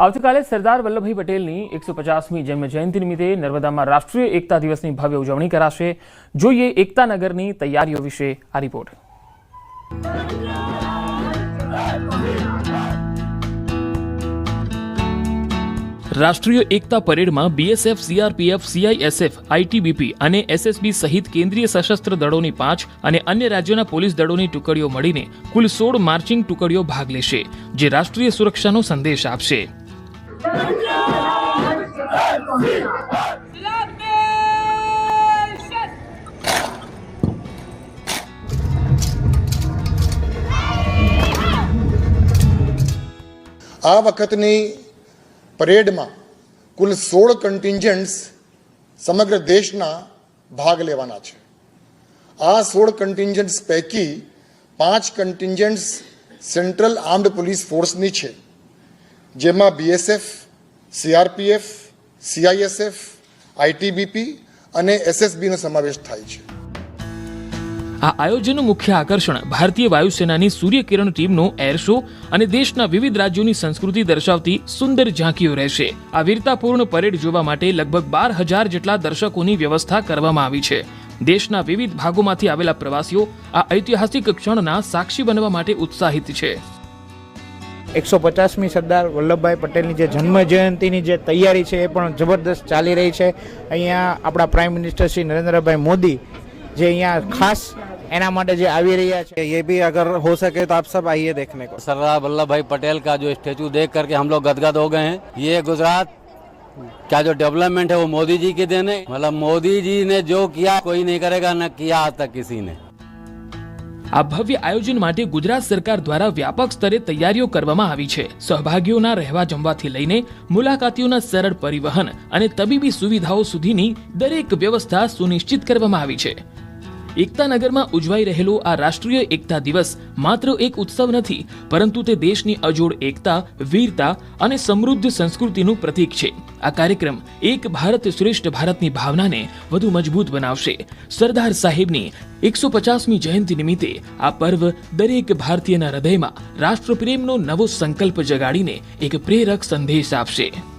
આવતીકાલે સરદાર વલ્લભભાઈ પટેલની 150મી જન્મ જયંતિ નિમિત્તે નર્મદામાં રાષ્ટ્રીય એકતા દિવસની ભવ્ય ઉજવણી કરાશે। જોઈએ એકતાનગરની તૈયારીઓ વિશે આ રિપોર્ટ। રાષ્ટ્રીય એકતા પરેડમાં બીએસએફ, સીઆરપીએફ, સીઆઈએસએફ, આઈટીબીપી અને એસએસબી સહિત કેન્દ્રીય સશસ્ત્ર દળોની 5 અને અન્ય રાજ્યોના પોલીસ દળોની ટુકડીઓ મળીને કુલ 16 માર્ચિંગ ટુકડીઓ ભાગ લેશે, જે રાષ્ટ્રીય સુરક્ષાનો સંદેશ આપશે। આ વખતની પરેડમાં કુલ 16 કન્ટિન્જન્ટ્સ સમગ્ર દેશના ભાગ લેવાના છે। આ 16 કન્ટિન્જન્ટ્સ પૈકી 5 કન્ટિન્જન્ટ્સ સેન્ટ્રલ આર્મ્ડ પોલીસ ફોર્સની છે, જેમાં બીએસએફ, સીઆરપીએફ, સીઆઈએસએફ, આઈટીબીપી અને એસએસબીનો સમાવેશ થાય છે। આ આયોજનનું મુખ્ય આકર્ષણ ભારતીય વાયુસેનાની સૂર્યકિરણ ટીમનો એર શો અને દેશના વિવિધ રાજ્યોની સંસ્કૃતિ દર્શાવતી સુંદર ઝાંકીઓ રહેશે। આ વીરતાપૂર્ણ પરેડ જોવા માટે લગભગ 12,000 જેટલા દર્શકોની વ્યવસ્થા કરવામાં આવી છે। દેશના વિવિધ ભાગોમાંથી આવેલા પ્રવાસીઓ આ ઐતિહાસિક ક્ષણના સાક્ષી બનવા માટે ઉત્સાહિત છે। 150મી સરદાર વલ્લભભાઈ પટેલની જે જન્મ જયંતિની જે તૈયારી છે એ પણ જબરદસ્ત ચાલી રહી છે। અહીંયા આપણા પ્રાઇમ મિનિસ્ટર શ્રી નરેન્દ્રભાઈ મોદી જે यहाँ खास एना माटे जे आवी रह्या छे, ये भी अगर हो सके तो आप सब आइए देखने को। सरदार वल्लभ भाई पटेल का जो स्टेचू देख करके हम लोग गदगद हो गए हैं। ये गुजरात का जो डेवलपमेंट है वो मोदी जी के देन है। मतलब मोदी जी ने जो किया कोई नहीं करेगा, न किया आज तक किसी ने। આ ભવ્ય આયોજન માટે ગુજરાત સરકાર દ્વારા વ્યાપક સ્તરે તૈયારીઓ કરવામાં આવી છે। સહભાગીઓના રહેવા જમવાથી લઈને મુલાકાતીઓના સરળ પરિવહન અને તબીબી સુવિધાઓ સુધીની દરેક વ્યવસ્થા સુનિશ્ચિત કરવામાં આવી છે। એકતાનગરમાં ઉજવાઈ રહેલો આ રાષ્ટ્રીય એકતા દિવસ માત્ર એક ઉત્સવ નથી, પરંતુ તે દેશની અજોડ એકતા, વીરતા અને સમૃદ્ધ સંસ્કૃતિનું પ્રતીક છે। આ કાર્યક્રમ એક ભારત શ્રેષ્ઠ ભારતની ભાવનાને વધુ મજબૂત બનાવશે। સરદાર સાહેબની 150મી જયંતિ નિમિત્તે આ પર્વ દરેક ભારતીયના હૃદયમાં રાષ્ટ્રપ્રેમનો નવો સંકલ્પ જગાડીને એક પ્રેરક સંદેશ આપશે।